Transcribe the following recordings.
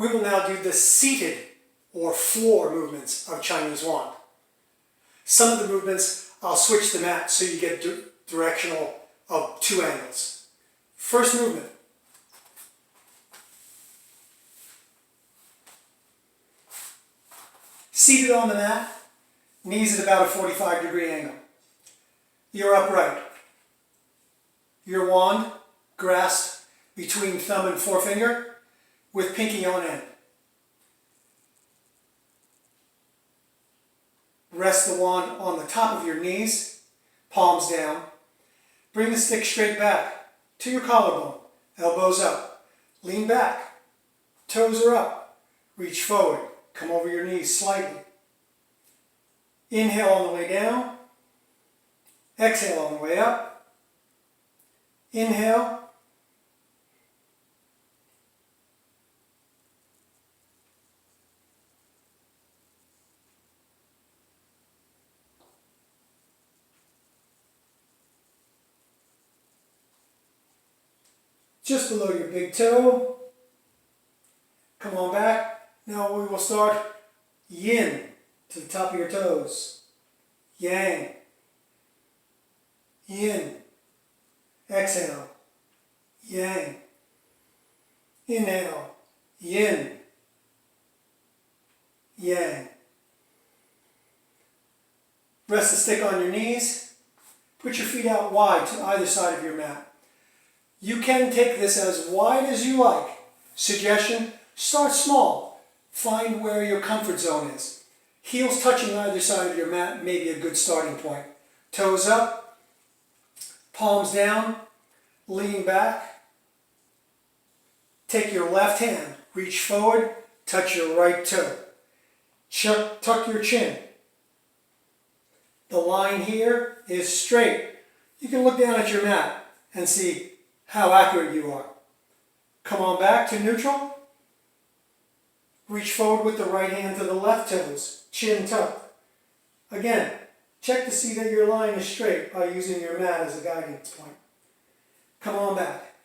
We will now do the seated or floor movements of Chinese wand. Some of the movements, I'll switch the mat so you get directional of 2 angles. First movement. Seated on the mat, knees at about a 45-degree angle. You're upright. Your wand grasped between thumb and forefinger with pinky on end. Rest the wand on the top of your knees, palms down. Bring the stick straight back to your collarbone, elbows up. Lean back, toes are up. Reach forward, come over your knees slightly. Inhale on the way down. Exhale on the way up. Inhale. Just below your big toe. Come on back. Now we will start yin to the top of your toes. Yang. Yin. Exhale. Yang. Inhale. Yin. Yang. Rest the stick on your knees. Put your feet out wide to either side of your mat. You can take this as wide as you like. Suggestion, start small. Find where your comfort zone is. Heels touching either side of your mat may be a good starting point. Toes up, palms down, lean back. Take your left hand, reach forward, touch your right toe. Tuck your chin. The line here is straight. You can look down at your mat and see how accurate you are. Come on back to neutral. Reach forward with the right hand to the left toes, chin tucked. Again, check to see that your line is straight by using your mat as a guidance point. Come on back.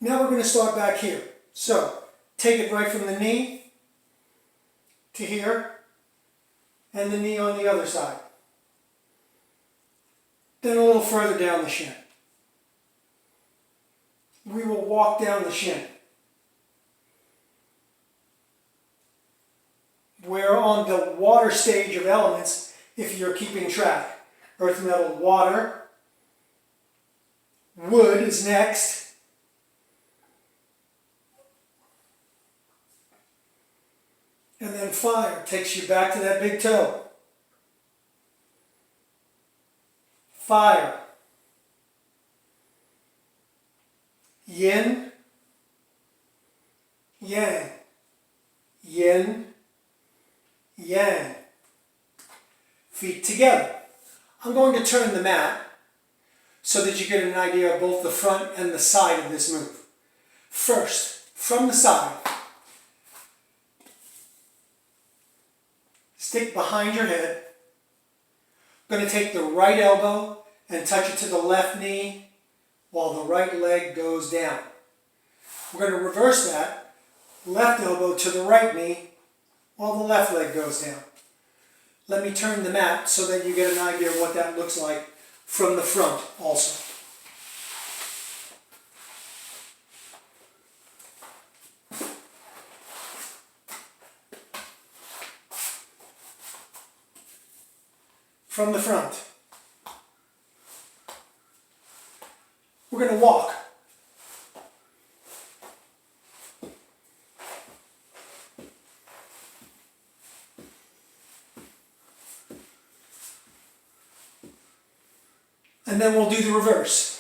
Now we're going to start back here. So, take it right from the knee to here, and the knee on the other side. Then a little further down the shin. We will walk down the shin. We're on the water stage of elements if you're keeping track. Earth, metal, water. Wood is next. And then fire takes you back to that big toe. Fire. Yin, yang, yin, yang. Feet together. I'm going to turn the mat so that you get an idea of both the front and the side of this move. First, from the side, stick behind your head. I'm going to take the right elbow and touch it to the left knee while the right leg goes down. We're going to reverse that, left elbow to the right knee while the left leg goes down. Let me turn the mat so that you get an idea of what that looks like from the front also. From the front. We're going to walk. And then we'll do the reverse.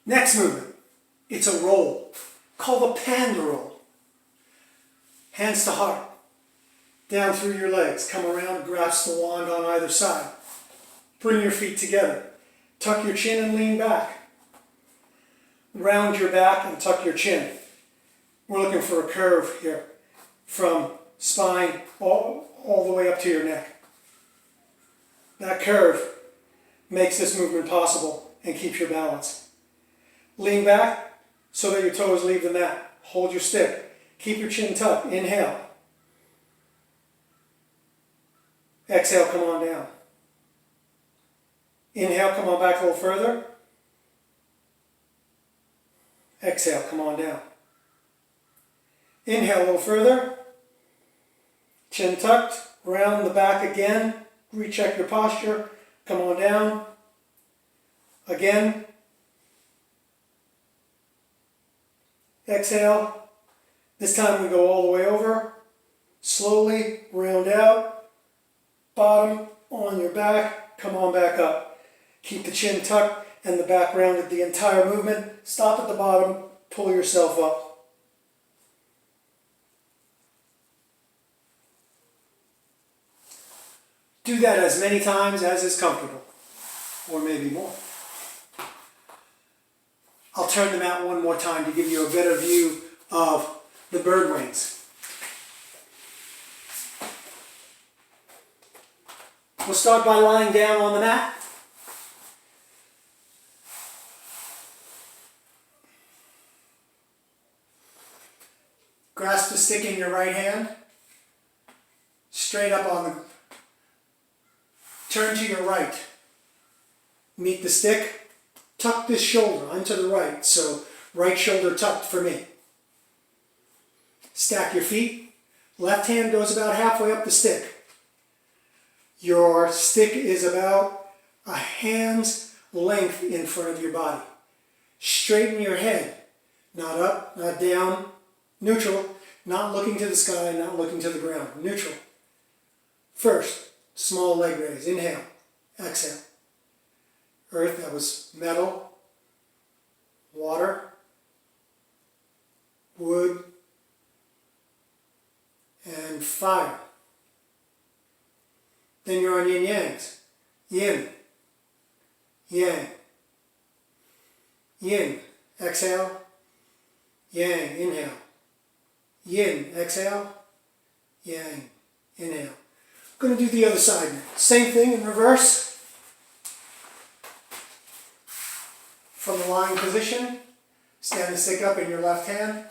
Next movement, it's a roll called a panda roll. Hands to heart, down through your legs, come around, grasp the wand on either side. Bring your feet together, tuck your chin and lean back. Round your back and tuck your chin. We're looking for a curve here. from spine all the way up to your neck. That curve makes this movement possible and keeps your balance. Lean back so that your toes leave the mat. Hold your stick. Keep your chin tucked. Inhale. Exhale, come on down. Inhale, come on back a little further. Exhale, come on down. Inhale a little further. Chin tucked. Round the back again. Recheck your posture. Come on down. Again. Exhale. This time we go all the way over. Slowly round out. Bottom on your back. Come on back up. Keep the chin tucked and the back rounded the entire movement. Stop at the bottom. Pull yourself up. Do that as many times as is comfortable, or maybe more. I'll turn the mat one more time to give you a better view of the bird wings. We'll start by lying down on the mat. Grasp the stick in your right hand, straight up on the. Turn to your right. Meet the stick. Tuck this shoulder. I'm to the right, so right shoulder tucked for me. Stack your feet. Left hand goes about halfway up the stick. Your stick is about a hand's length in front of your body. Straighten your head. Not up, not down. Neutral. Not looking to the sky, not looking to the ground. Neutral. First, small leg raise. Inhale. Exhale. Earth, that was metal. Water. Wood. And fire. Then you're on yin yangs. Yin. Yang. Yin. Exhale. Yang. Inhale. Yin. Exhale. Yang. Inhale. I'm going to do the other side now. Same thing in reverse. From the lying position, stand the stick up in your left hand.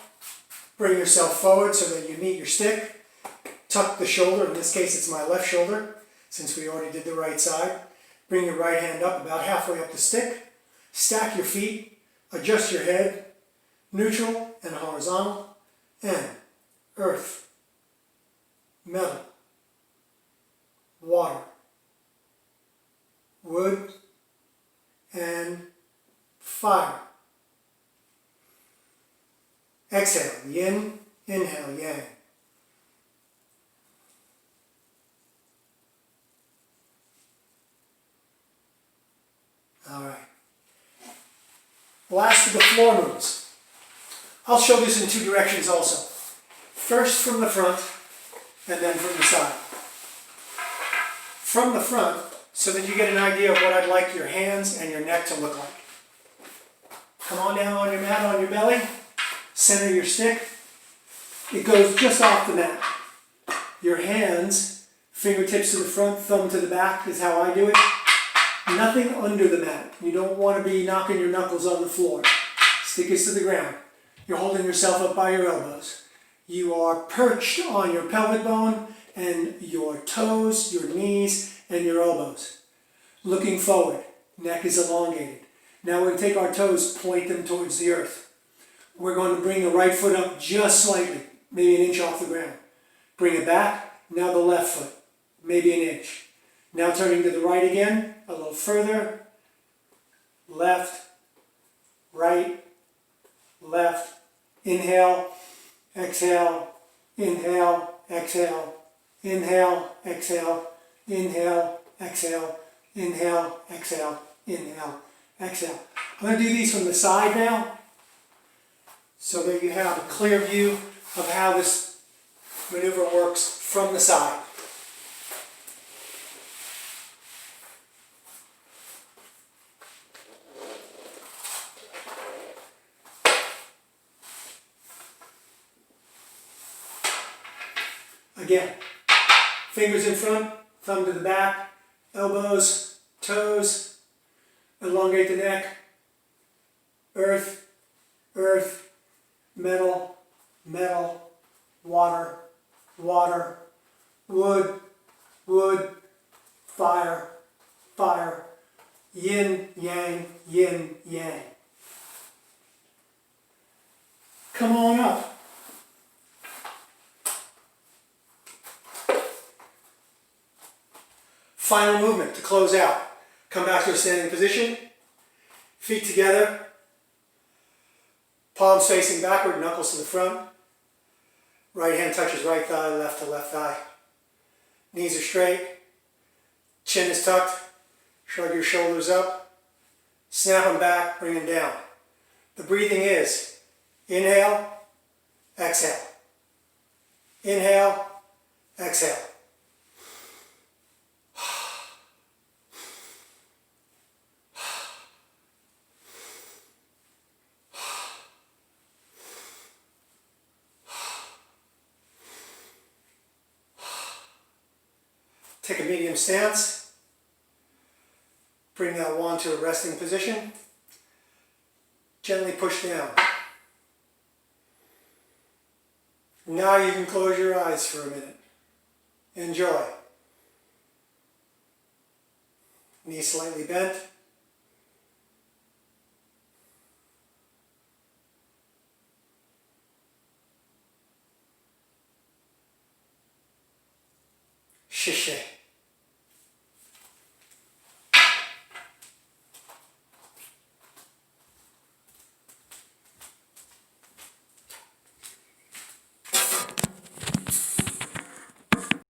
Bring yourself forward so that you meet your stick. Tuck the shoulder. In this case, it's my left shoulder, since we already did the right side. Bring your right hand up about halfway up the stick. Stack your feet. Adjust your head. Neutral and horizontal. And earth. Metal. Water, wood, and fire. Exhale, yin, inhale, yang. All right. Last of the floor moves. I'll show this in two directions also. First from the front, and then from the side. From the front, so that you get an idea of what I'd like your hands and your neck to look like. Come on down on your mat, on your belly. Center your stick. It goes just off the mat. Your hands, fingertips to the front, thumb to the back is how I do it. Nothing under the mat. You don't want to be knocking your knuckles on the floor. Stick is to the ground. You're holding yourself up by your elbows. You are perched on your pelvic bone and your toes, your knees, and your elbows. Looking forward, neck is elongated. Now we're going to take our toes, point them towards the earth. We're going to bring the right foot up just slightly, maybe an inch off the ground. Bring it back, now the left foot, maybe an inch. Now turning to the right again, a little further. Left, right, left. Inhale, exhale, inhale, exhale. Inhale, exhale, inhale, exhale, inhale, exhale, inhale, exhale. I'm going to do these from the side now so that you have a clear view of how this maneuver works from the side. Again, fingers in front, thumb to the back, elbows, toes, elongate the neck, earth, earth, metal, metal, water, water, wood, wood, fire, fire, yin, yang, yin, yang. Come on up. Final movement to close out. Come back to a standing position. Feet together. Palms facing backward, knuckles to the front. Right hand touches right thigh, left to left thigh. Knees are straight. Chin is tucked. Shrug your shoulders up. Snap them back, bring them down. The breathing is inhale, exhale. Inhale, exhale. Take a medium stance. Bring that wand to a resting position. Gently push down. Now you can close your eyes for a minute. Enjoy. Knees slightly bent. Shishay.